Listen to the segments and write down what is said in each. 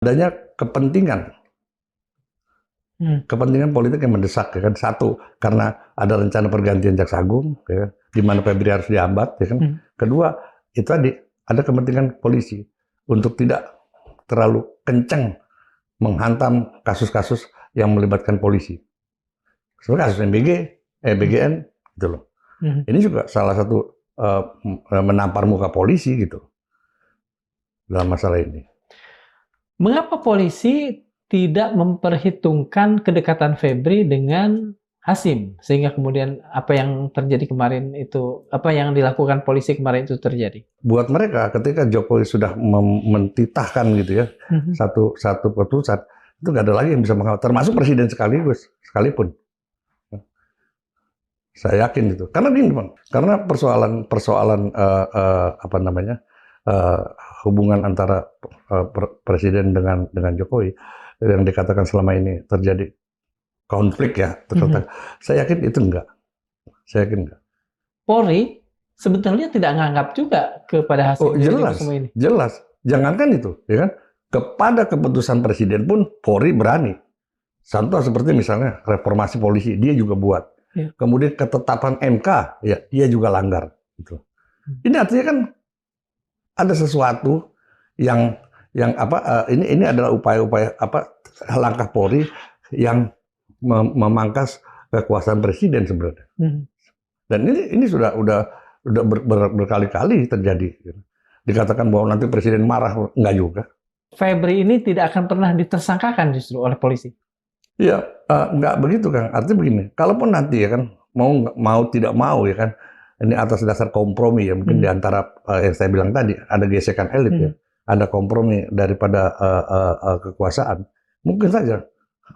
adanya kepentingan kepentingan politik yang mendesak, ya kan. Satu, karena ada rencana pergantian Jaksa Agung, ya kan, di mana Febri harus dihambat, ya kan. Kedua, itu tadi ada kepentingan polisi untuk tidak terlalu kencang menghantam kasus-kasus yang melibatkan polisi. Seperti kasus BGN, gitu loh. Ini juga salah satu menampar muka polisi gitu dalam masalah ini. Mengapa polisi tidak memperhitungkan kedekatan Febri dengan Hasyim sehingga kemudian apa yang terjadi kemarin itu, apa yang dilakukan polisi kemarin itu terjadi? Buat mereka ketika Jokowi sudah mentitahkan gitu ya satu keputusan, itu nggak ada lagi yang bisa mengawal, termasuk presiden sekalipun. Saya yakin itu. Karena gini, Bang, karena persoalan hubungan antara presiden dengan Jokowi yang dikatakan selama ini terjadi konflik ya, saya yakin itu enggak. Saya yakin enggak. Polri sebetulnya tidak menganggap juga kepada Hasyim. Oh, jelas. Jangankan itu, ya kan? Kepada keputusan presiden pun Polri berani. Contoh seperti misalnya reformasi polisi, dia juga buat. Ya. Kemudian ketetapan MK, ya dia juga langgar. Gitu. Ini artinya kan ada sesuatu yang ini adalah upaya-upaya langkah Polri yang memangkas kekuasaan presiden sebenarnya. Dan ini sudah berkali-kali terjadi. Dikatakan bahwa nanti presiden marah, enggak juga. Febri ini tidak akan pernah ditersangkakan justru oleh polisi. Iya, enggak begitu, Kang. Artinya begini, kalaupun nanti ya kan mau tidak mau ya kan, ini atas dasar kompromi ya, mungkin di antara yang saya bilang tadi ada gesekan elit ya, ada kompromi daripada kekuasaan, mungkin saja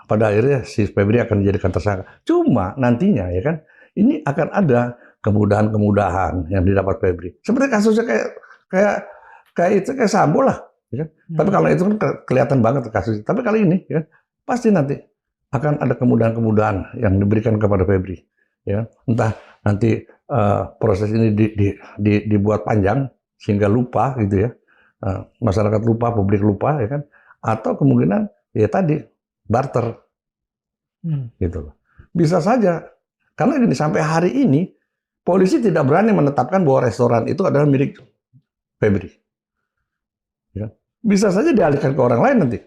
pada akhirnya si Febri akan dijadikan tersangka. Cuma nantinya ya kan, ini akan ada kemudahan-kemudahan yang didapat Febri. Seperti kasusnya kayak Sambo lah, ya kan? Tapi kalau itu kan kelihatan banget kasusnya. Tapi kali ini ya pasti nanti akan ada kemudahan-kemudahan yang diberikan kepada Febri. Ya, entah nanti proses ini dibuat panjang sehingga lupa gitu ya, masyarakat lupa, publik lupa ya kan, atau kemungkinan ya tadi barter, gitu loh. Bisa saja karena gini, sampai hari ini polisi tidak berani menetapkan bahwa restoran itu adalah milik Febri. Ya. Bisa saja dialihkan ke orang lain nanti,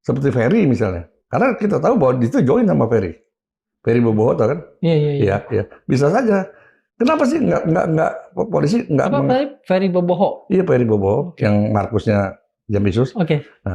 seperti Ferry misalnya, karena kita tahu bahwa itu join sama Ferry Boboho, tau kan? Iya. Bisa saja. Kenapa sih nggak polisi nggak? Apa Ferry Boboho? Iya, Ferry Boboho, yang Markusnya Jampitsus. Oke. Nah,